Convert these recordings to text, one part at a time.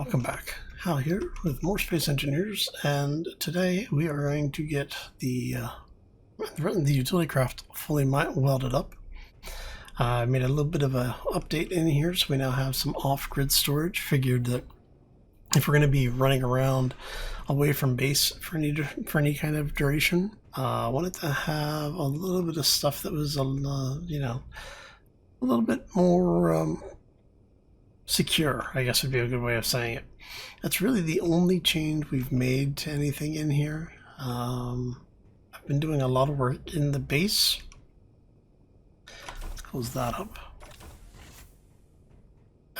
welcome back. Hal here with more Space Engineers, and today we are going to get the utility craft fully welded up. I made a little bit of an update in here, so we now have some off-grid storage. Figured that if we're going to be running around away from base for any kind of duration, I wanted to have a little bit of stuff that was a little bit more secure, I guess would be a good way of saying it. That's really the only change we've made to anything in here. I've been doing a lot of work in the base. Let's close that up.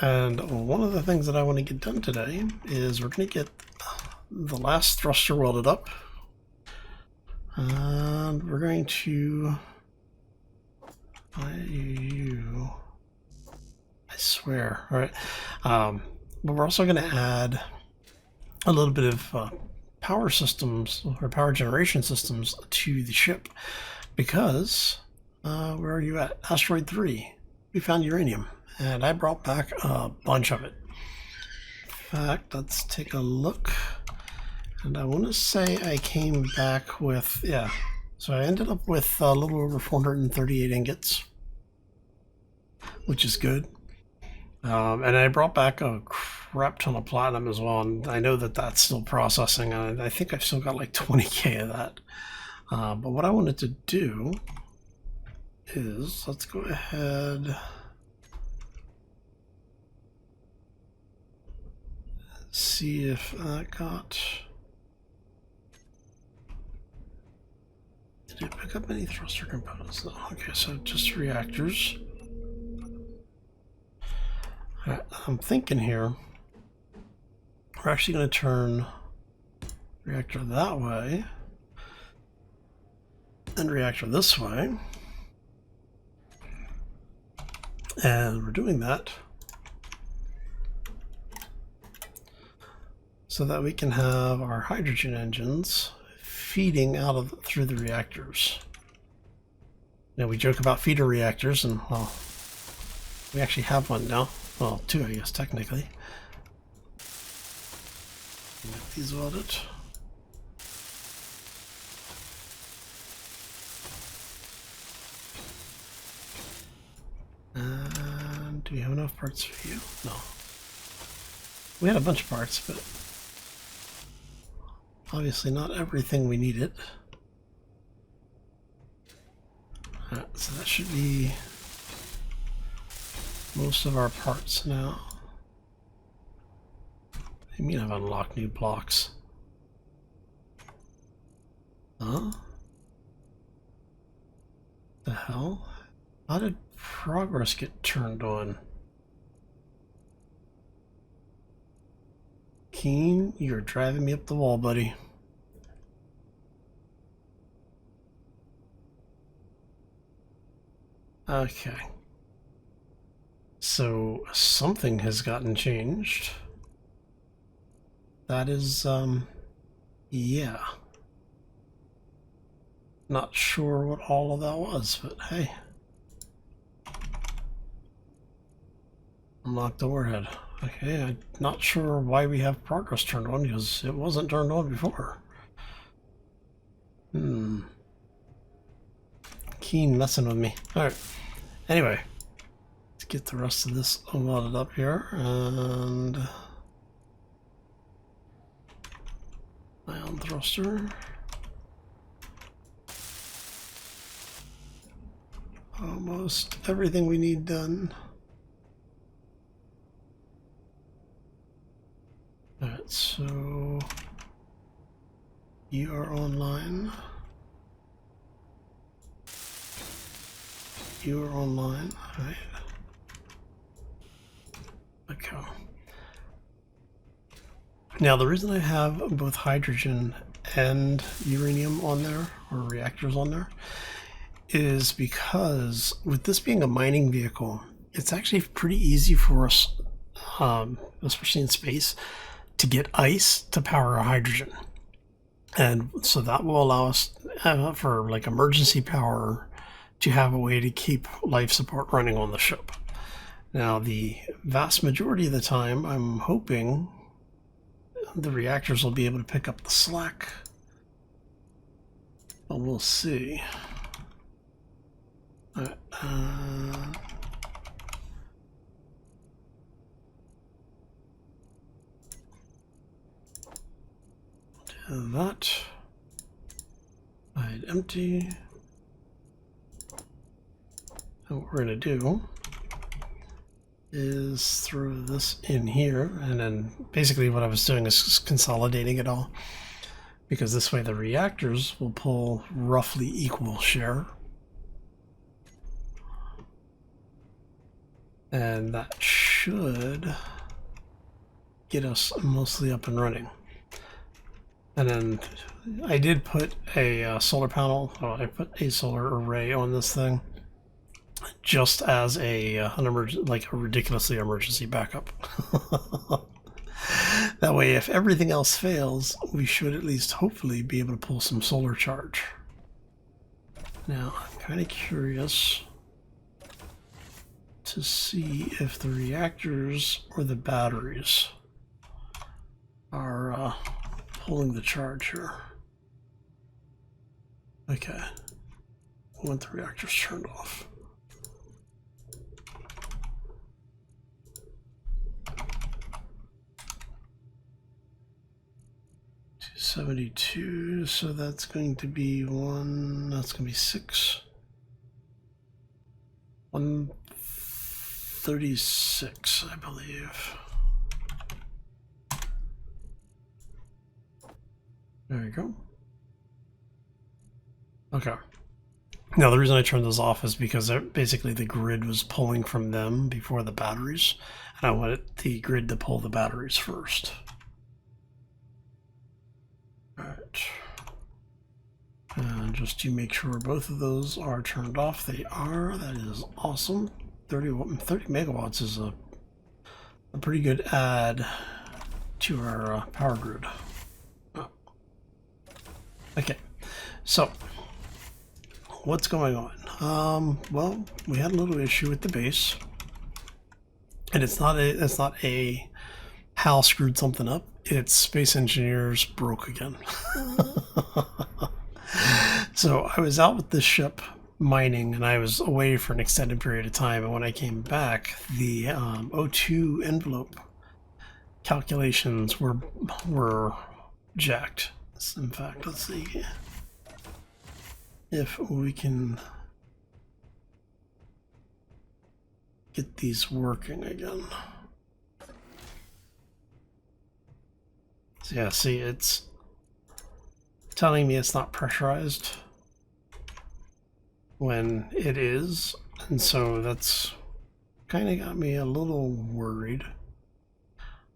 And one of the things that I want to get done today is we're going to get the last thruster welded up. And we're going to... I swear. All right. But we're also going to add a little bit of power systems or power generation systems to the ship because where are you at? Asteroid 3. We found uranium and I brought back a bunch of it. In fact, let's take a look. And I want to say I came back with, so I ended up with a little over 438 ingots, which is good. And I brought back a crap ton of platinum as well, and I know that that's still processing, and I think I've still got like 20k of that. But what I wanted to do is, let's go ahead and see if that got... Did it pick up any thruster components though? Okay, so just reactors. I'm thinking here, we're actually going to turn reactor that way and reactor this way. And we're doing that so that we can have our hydrogen engines feeding out through the reactors. Now we joke about feeder reactors, and well, we actually have one now. Well, two, I guess, technically. Get these welded. And do we have enough parts for you? No. We had a bunch of parts, but obviously not everything we needed. Alright, so that should be most of our parts now. I mean, I've unlocked new blocks. Huh? The hell? How did progress get turned on? Keen, you're driving me up the wall, buddy. Okay. So something has gotten changed. That is, yeah. Not sure what all of that was, but hey. Unlock the warhead. Okay, I'm not sure why we have progress turned on because it wasn't turned on before. Keen messing with me. Alright. Anyway. Get the rest of this welded up here, and ion thruster. Almost everything we need done. Alright, so you are online. You are online, right? Okay. Now the reason I have both hydrogen and uranium on there, or reactors on there, is because with this being a mining vehicle, it's actually pretty easy for us, especially in space, to get ice to power our hydrogen. And so that will allow us, for like emergency power, to have a way to keep life support running on the ship. Now, the vast majority of the time, I'm hoping the reactors will be able to pick up the slack. But we'll see. All right, do that. Hide empty. And what we're going to do is throw this in here, and then basically what I was doing is consolidating it all, because this way the reactors will pull roughly equal share, and that should get us mostly up and running. And then I did put a solar panel, I put a solar array on this thing just as like a ridiculously emergency backup. That way, if everything else fails, we should at least hopefully be able to pull some solar charge. Now, I'm kind of curious to see if the reactors or the batteries are pulling the charge here. Okay. I want the reactors turned off. 72, so that's going to be that's going to be 6. 136, I believe. There you go. Okay. Now the reason I turned those off is because basically the grid was pulling from them before the batteries, and I wanted the grid to pull the batteries first. Alright. And just to make sure both of those are turned off, they are. That is awesome. 30 megawatts is a pretty good add to our power grid. Oh. Okay, so what's going on? Well, we had a little issue with the base, and it's not a Hal screwed something up. It's Space Engineers broke again. So I was out with this ship mining, and I was away for an extended period of time, and when I came back, the O2 envelope calculations were jacked. In fact, let's see if we can get these working again. So yeah, see, it's telling me it's not pressurized when it is, and so that's kind of got me a little worried.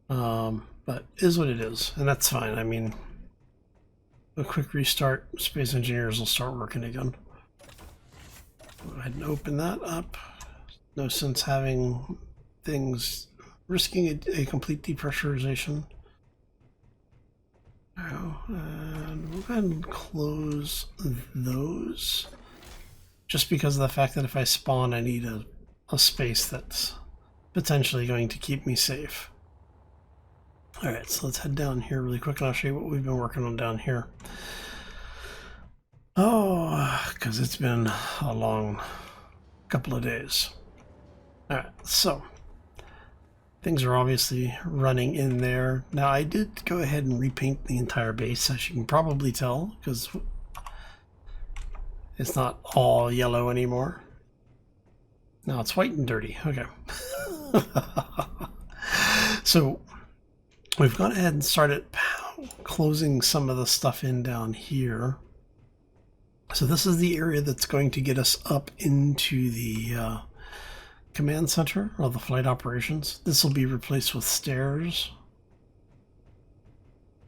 But is what it is, and that's fine. I mean, a quick restart, Space Engineers will start working again. Go ahead and open that up. No sense having things risking a complete depressurization. And we'll go ahead and close those, just because of the fact that if I spawn, I need a space that's potentially going to keep me safe. Alright, so let's head down here really quick, and I'll show you what we've been working on down here. Oh, because it's been a long couple of days. Alright, so things are obviously running in there. Now, I did go ahead and repaint the entire base, as you can probably tell, because it's not all yellow anymore. Now it's white and dirty. Okay. So we've gone ahead and started closing some of the stuff in down here. So this is the area that's going to get us up into the command center of the flight operations. This will be replaced with stairs.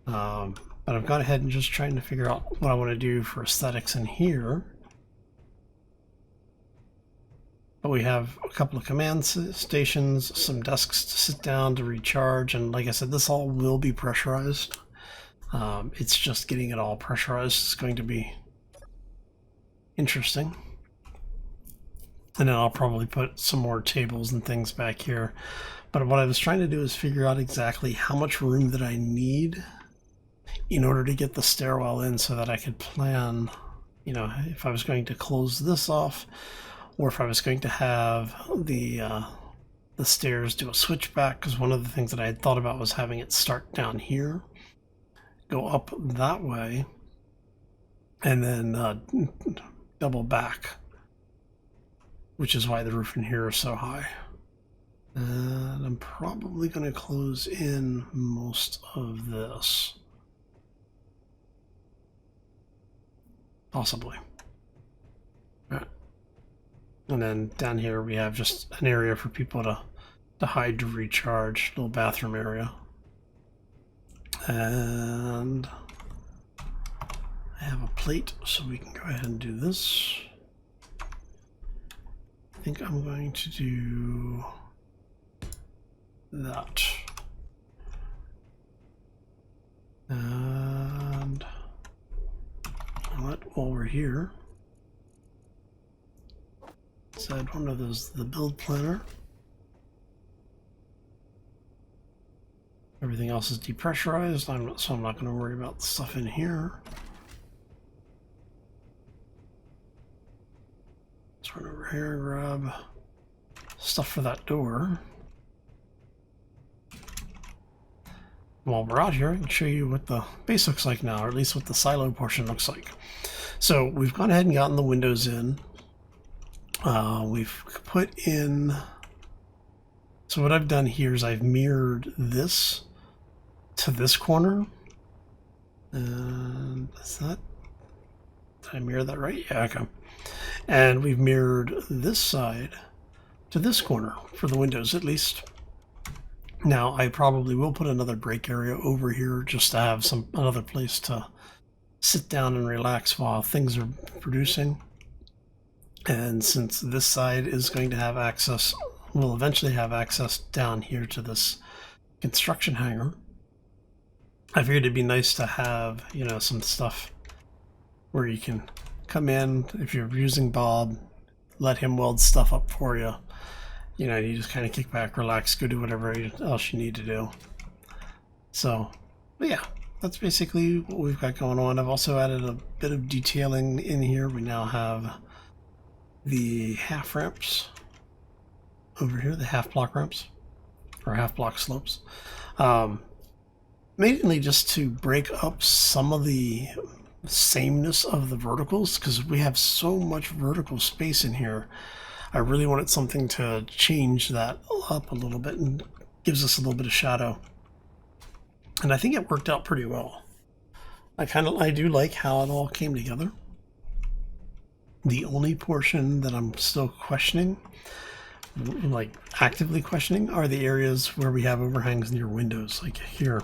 But I've gone ahead and just trying to figure out what I want to do for aesthetics in here. But we have a couple of command stations, some desks to sit down to recharge, and like I said, this all will be pressurized. It's just getting it all pressurized is going to be interesting. And then I'll probably put some more tables and things back here. But what I was trying to do is figure out exactly how much room that I need in order to get the stairwell in so that I could plan, you know, if I was going to close this off or if I was going to have the stairs do a switchback, because one of the things that I had thought about was having it start down here, go up that way, and then double back, which is why the roof in here is so high. And I'm probably going to close in most of this. Possibly. All right. And then down here we have just an area for people to hide, to recharge, little bathroom area. And I have a plate, so we can go ahead and do this. I think I'm going to do that. And while we're here, let's add one of those, the build planner. Everything else is depressurized, so I'm not going to worry about the stuff in here. Let's run over here and grab stuff for that door. While we're out here, I can show you what the base looks like now, or at least what the silo portion looks like. So we've gone ahead and gotten the windows in. We've put in... So what I've done here is I've mirrored this to this corner. And is that... Did I mirror that right? Yeah, okay. And we've mirrored this side to this corner for the windows, at least. Now, I probably will put another break area over here just to have another place to sit down and relax while things are producing. And since this side is going to have access, we'll eventually have access down here to this construction hangar, I figured it'd be nice to have, you know, some stuff where you can come in, if you're using Bob, let him weld stuff up for you. You know, you just kind of kick back, relax, go do whatever else you need to do. So, but yeah, that's basically what we've got going on. I've also added a bit of detailing in here. We now have the half ramps over here, the half block ramps, or half block slopes. Mainly just to break up some of the sameness of the verticals, because we have so much vertical space in here. I really wanted something to change that up a little bit and gives us a little bit of shadow. And I think it worked out pretty well. I do like how it all came together. The only portion that I'm still questioning, like actively questioning, are the areas where we have overhangs near windows, like here.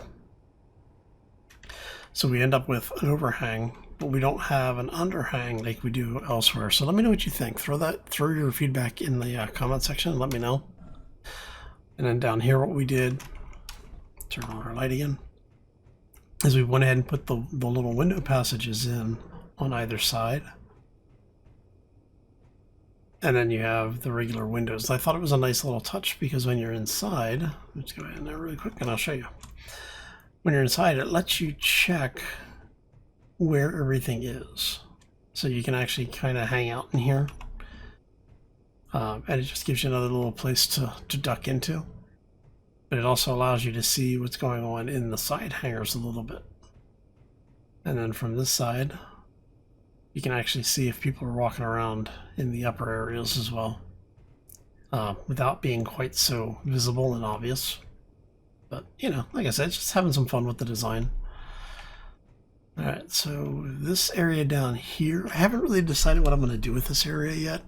So we end up with an overhang, but we don't have an underhang like we do elsewhere. So let me know what you think. Throw your feedback in the comment section and let me know. And then down here, what we did, turn on our light again, is we went ahead and put the little window passages in on either side. And then you have the regular windows. I thought it was a nice little touch because when you're inside, let's go in there really quick and I'll show you. When you're inside, it lets you check where everything is. So you can actually kind of hang out in here. And it just gives you another little place to duck into. But it also allows you to see what's going on in the side hangars a little bit. And then from this side, you can actually see if people are walking around in the upper areas as well, without being quite so visible and obvious. But, you know, like I said, just having some fun with the design. Alright, so this area down here, I haven't really decided what I'm going to do with this area yet.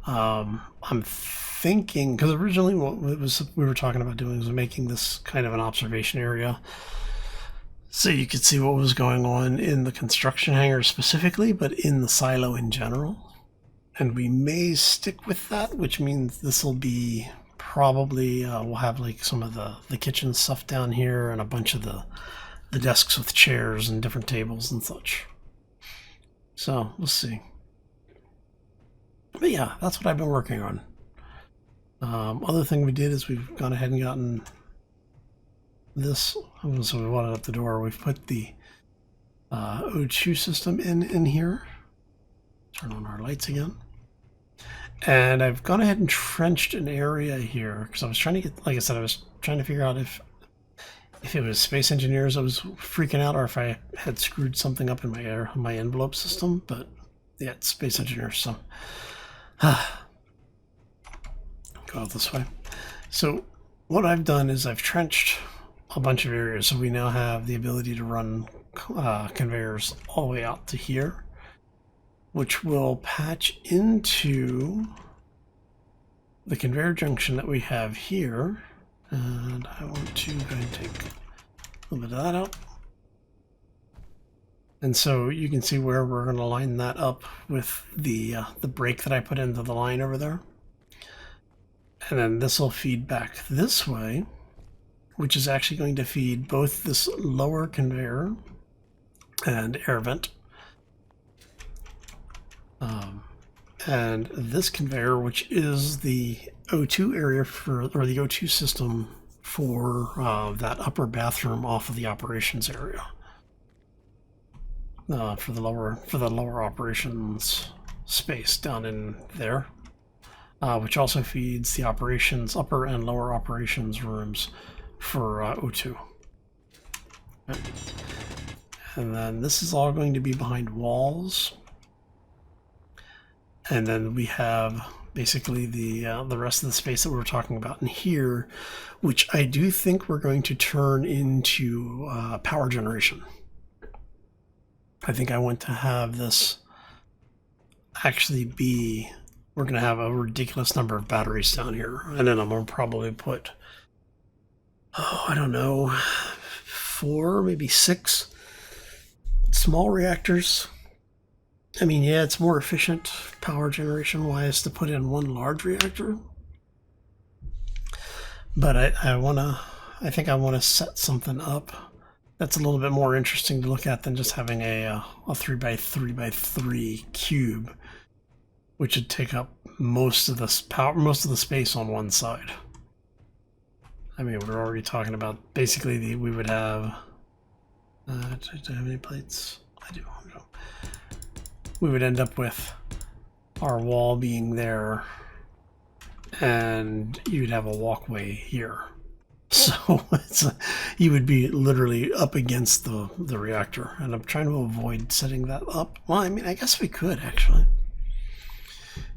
I'm thinking, because originally what we were talking about doing was making this kind of an observation area, so you could see what was going on in the construction hangar specifically, but in the silo in general. And we may stick with that, which means this will be probably, we'll have like some of the kitchen stuff down here and a bunch of the desks with chairs and different tables and such. So, we'll see. But yeah, that's what I've been working on. Other thing we did is we've gone ahead and gotten this. So we want it up the door. We've put the O2 system in here. Turn on our lights again. And I've gone ahead and trenched an area here because I was trying to get, like I said, I was trying to figure out if it was space engineers I was freaking out or if I had screwed something up in my envelope system. But yeah, it's space engineers, so go out this way. So what I've done is I've trenched a bunch of areas, so we now have the ability to run conveyors all the way out to here, which will patch into the conveyor junction that we have here. And I want to go ahead and take a little bit of that out. And so you can see where we're going to line that up with the brake that I put into the line over there. And then this will feed back this way, which is actually going to feed both this lower conveyor and air vent. And this conveyor, which is the O2 area or the O2 system for that upper bathroom off of the operations area. For the lower operations space down in there. Which also feeds the upper and lower operations rooms for O2. Okay. And then this is all going to be behind walls. And then we have basically the rest of the space that we were talking about in here, which I do think we're going to turn into power generation. I think I want to have this actually be, we're going to have a ridiculous number of batteries down here. And then I'm going to probably put, I don't know, 4, maybe 6 small reactors. I mean, yeah, it's more efficient power generation wise to put in one large reactor. But I think I want to set something up that's a little bit more interesting to look at than just having a 3x3x3 cube, which would take up most of the space on one side. I mean, we're already talking about basically we would have. Do I have any plates? I do. No. We would end up with our wall being there, and you'd have a walkway here. So you would be literally up against the reactor, and I'm trying to avoid setting that up. Well, I mean, I guess we could actually,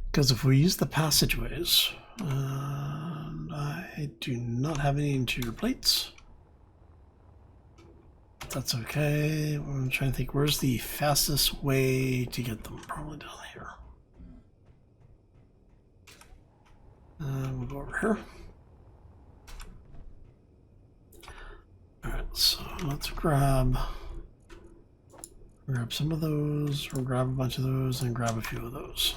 because if we use the passageways, and I do not have any interior plates. That's okay. I'm trying to think, where's the fastest way to get them? Probably down here. We'll go over here. Alright, so let's grab some of those, or grab a bunch of those, and grab a few of those.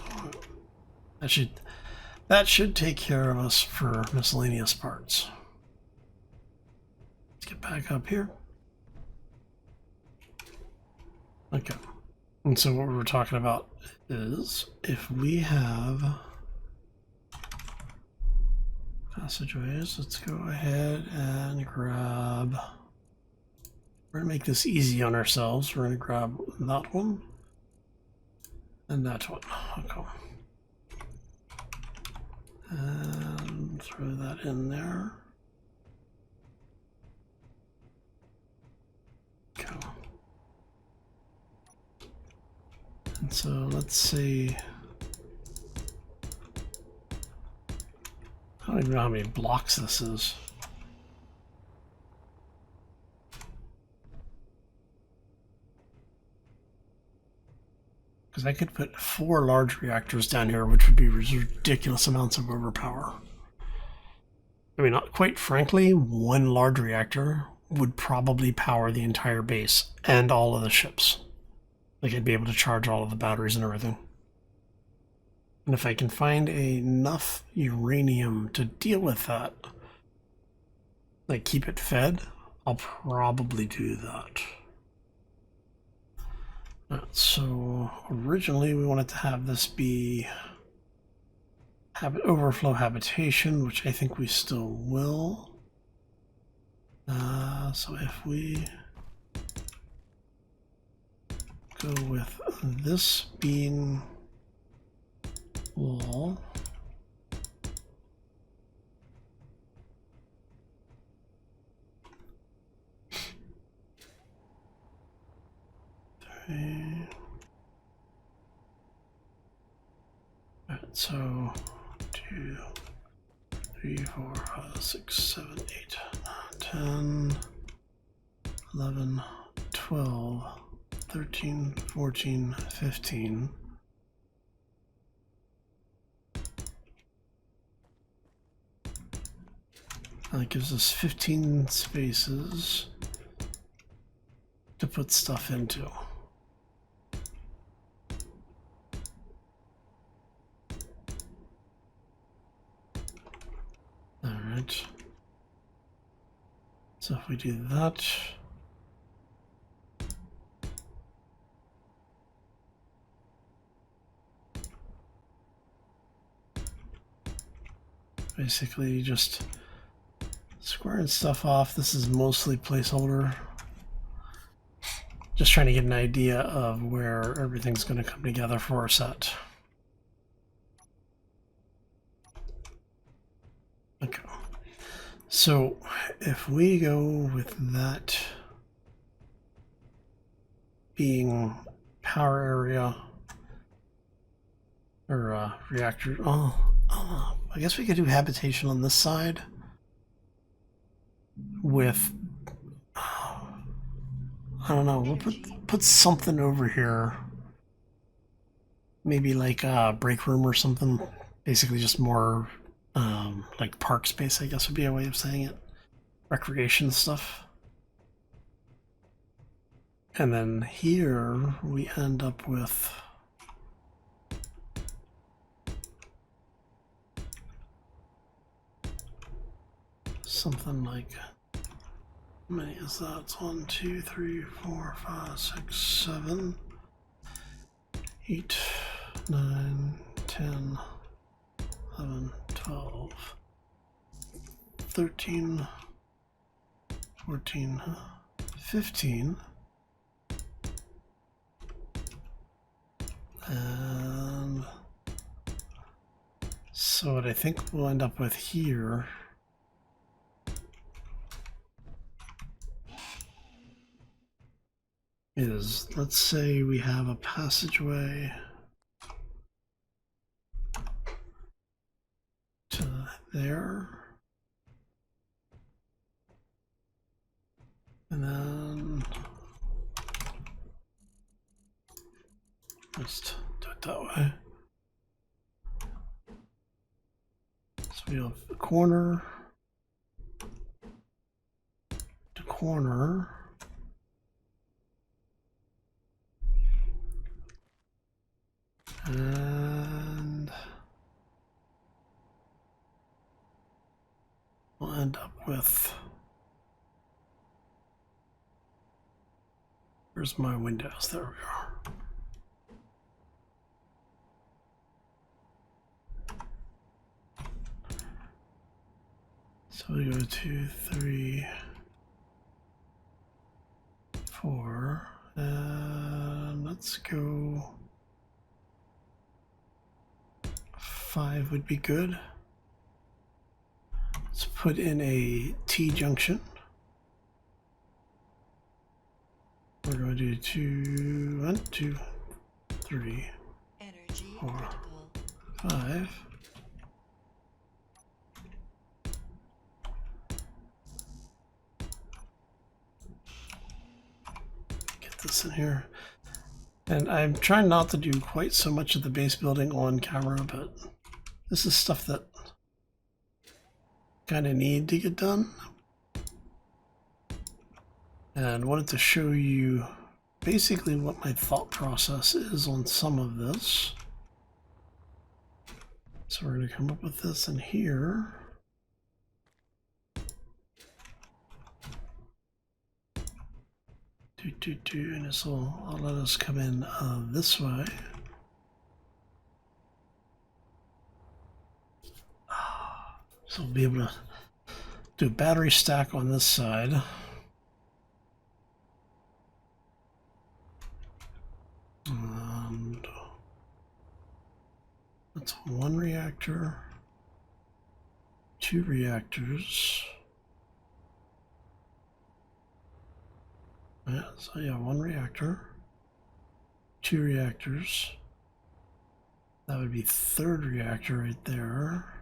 That should take care of us for miscellaneous parts. Let's get back up here. Okay, and so what we were talking about is if we have passageways, let's go ahead and grab, we're going to make this easy on ourselves. We're going to grab that one and that one. Okay. And throw that in there. Okay. And so let's see. I don't even know how many blocks this is. Because I could put 4 large reactors down here, which would be ridiculous amounts of overpower. I mean, quite frankly, 1 large reactor would probably power the entire base and all of the ships. Like, I'd be able to charge all of the batteries and everything. And if I can find enough uranium to deal with that, like keep it fed, I'll probably do that. So originally we wanted to have this be overflow habitation, which I think we still will. So if we go with this being wall, okay. All right, so 2, 3, 4, 5, 6, 7, 8, 9, 10, 11, 12, 13, 14, 15. That gives us 15 spaces to put stuff into. All right. So if we do that, basically just squaring stuff off. This is mostly placeholder. Just trying to get an idea of where everything's going to come together for our set. Okay. So if we go with that being power area or reactor, I guess we could do habitation on this side with, I don't know, we'll put something over here. Maybe like a break room or something. Basically just more like park space, I guess would be a way of saying it. Recreation stuff. And then here we end up with something like, how many is that? It's 1, 2, 3, 4, 5, 6, 7, 8, 9, 10, 11, 12, 13, 14, 15. And so what I think we'll end up with here is, let's say we have a passageway to there, and then let's do it that way. So we have the corner to corner. And we'll end up with, where's my windows? There we are. So we go 2, 3, 4, and let's go 5 would be good. Let's put in a T junction. We're going to do 1, 2, 3, 4, 5. Get this in here. And I'm trying not to do quite so much of the base building on camera, but this is stuff that kind of need to get done. And wanted to show you basically what my thought process is on some of this. So we're going to come up with this in here. And this will let us come in this way. So we'll be able to do a battery stack on this side. And that's one reactor, two reactors. Yeah, so yeah, one reactor, two reactors. That would be third reactor right there.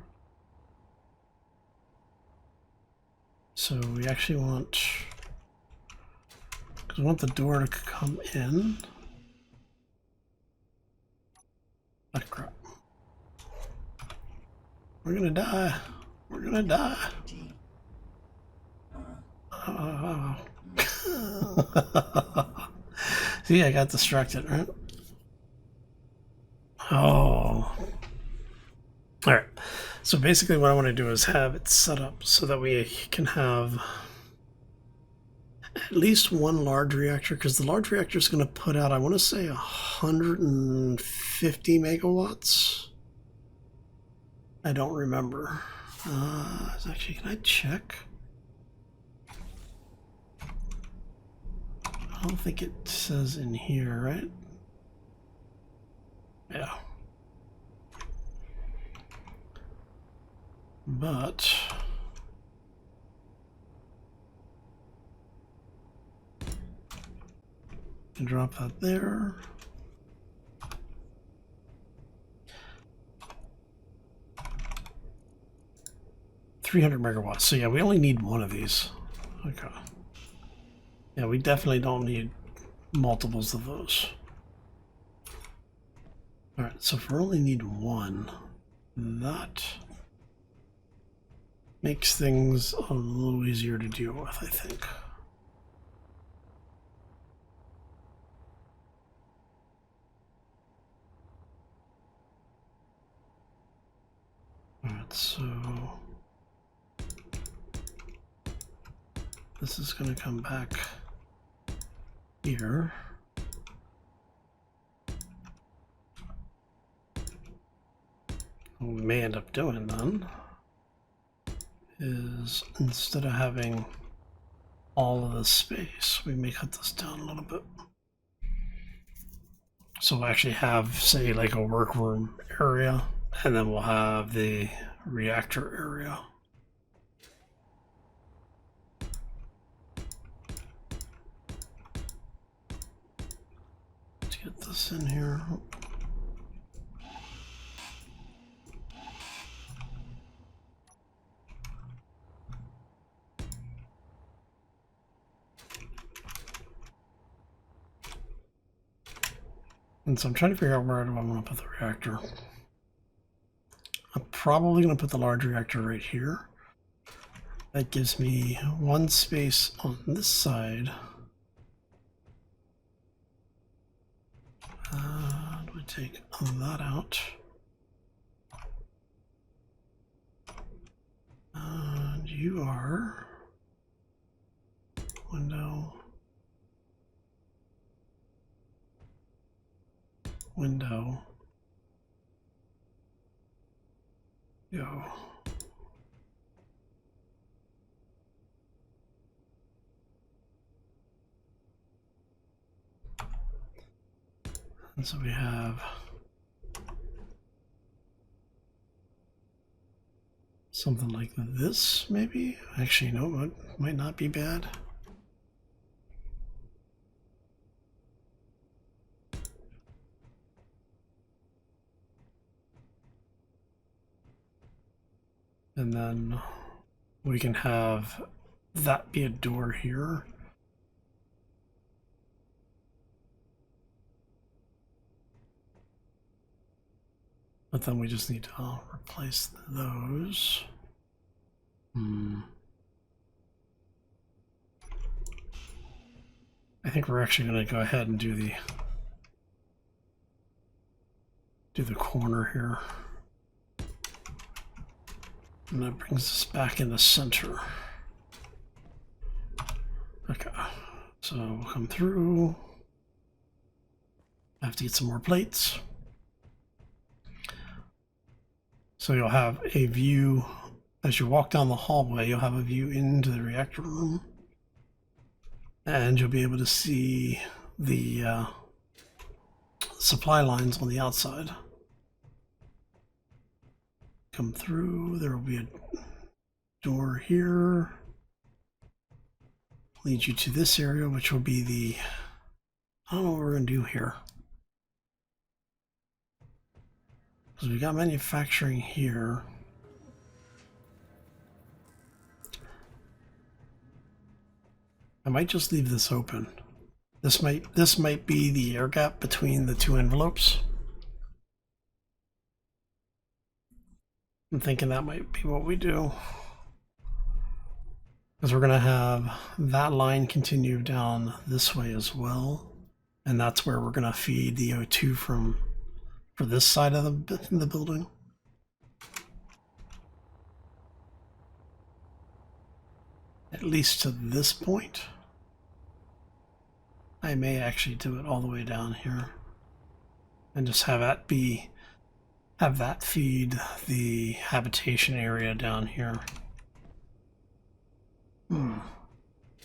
So we actually want, because we want the door to come in. Oh crap. We're gonna die. We're gonna die. See, I got distracted, right? Oh. Alright. So basically what I want to do is have it set up so that we can have at least one large reactor, because the large reactor is going to put out, I want to say, 150 megawatts. I don't remember. Actually, can I check? I don't think it says in here, right? Yeah. But can drop that there. $300 megawatts. So yeah, we only need one of these. Okay. Yeah, we definitely don't need multiples of those. All right, so if we only need one, that makes things a little easier to deal with, I think. All right, so this is going to come back here. What we may end up doing then is, instead of having all of this space, we may cut this down a little bit. So we'll actually have, say, like a workroom area, and then we'll have the reactor area. Let's get this in here. And so I'm trying to figure out where do I want to put the reactor. I'm probably going to put the large reactor right here. That gives me one space on this side. Do we take that out? And you are window. Window. Go. And so we have something like this, maybe? Actually, no, it might not be bad. And then we can have that be a door here. But then we just need to replace those. I think we're actually going to go ahead and do the corner here. And that brings us back in the center. Okay, so we'll come through. I have to get some more plates. So you'll have a view as you walk down the hallway, you'll have a view into the reactor room. And you'll be able to see the supply lines on the outside. Come through, there will be a door here. Leads you to this area, which will be the, I don't know what we're going to do here. Because we got manufacturing here. I might just leave this open. This might be the air gap between the two envelopes. I'm thinking that might be what we do. Because we're going to have that line continue down this way as well. And that's where we're going to feed the O2 from for this side of the building. At least to this point. I may actually do it all the way down here. And just have that feed the habitation area down here.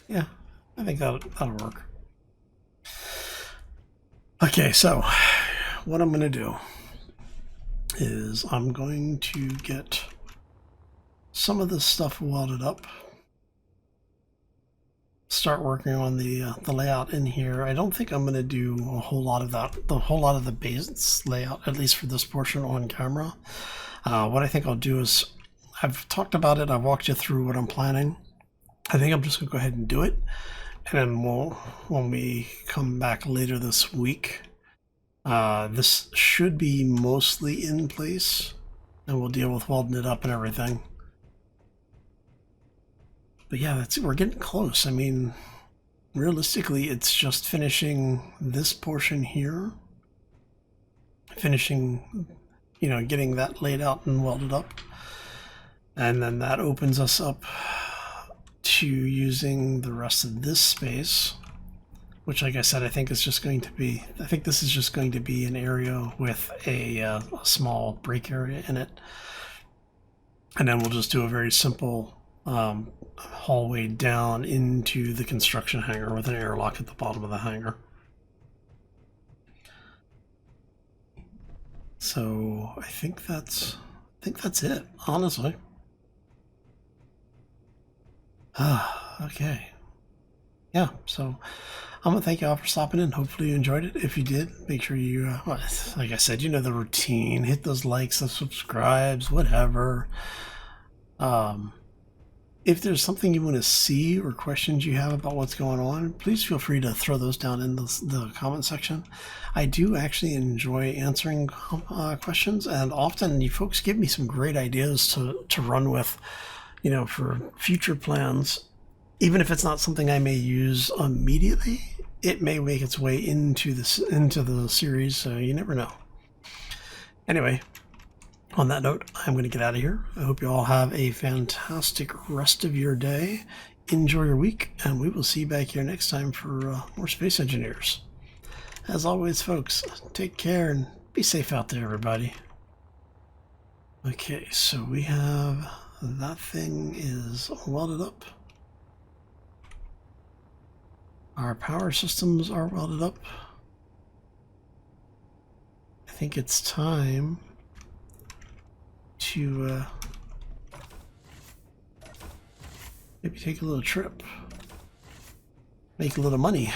Yeah, I think that'll work. Okay, so what I'm going to do is I'm going to get some of this stuff welded up. Start working on the layout in here. I don't think I'm going to do a whole lot of that, the base layout, at least for this portion on camera. What I think I'll do is, I've talked about it, I've walked you through what I'm planning. I think I'm just going to go ahead and do it. And then when we come back later this week, this should be mostly in place. And we'll deal with welding it up and everything. But yeah, we're getting close. I mean, realistically, it's just finishing this portion here. Finishing, getting that laid out and welded up. And then that opens us up to using the rest of this space, which, like I said, I think this is just going to be an area with a small break area in it. And then we'll just do a very simple hallway down into the construction hangar with an airlock at the bottom of the hangar. So I think that's it, honestly. Okay. Yeah, so I'm gonna thank you all for stopping in. Hopefully you enjoyed it. If you did, make sure you, like I said, the routine. Hit those likes, those subscribes, whatever. If there's something you want to see or questions you have about what's going on, please feel free to throw those down in the comment section. I do actually enjoy answering questions, and often you folks give me some great ideas to run with, for future plans. Even if it's not something I may use immediately, it may make its way into the series, so you never know. Anyway, on that note, I'm going to get out of here. I hope you all have a fantastic rest of your day. Enjoy your week, and we will see you back here next time for more Space Engineers. As always, folks, take care and be safe out there, everybody. Okay, so we have that thing is welded up. Our power systems are welded up. I think it's time to maybe take a little trip, make a little money.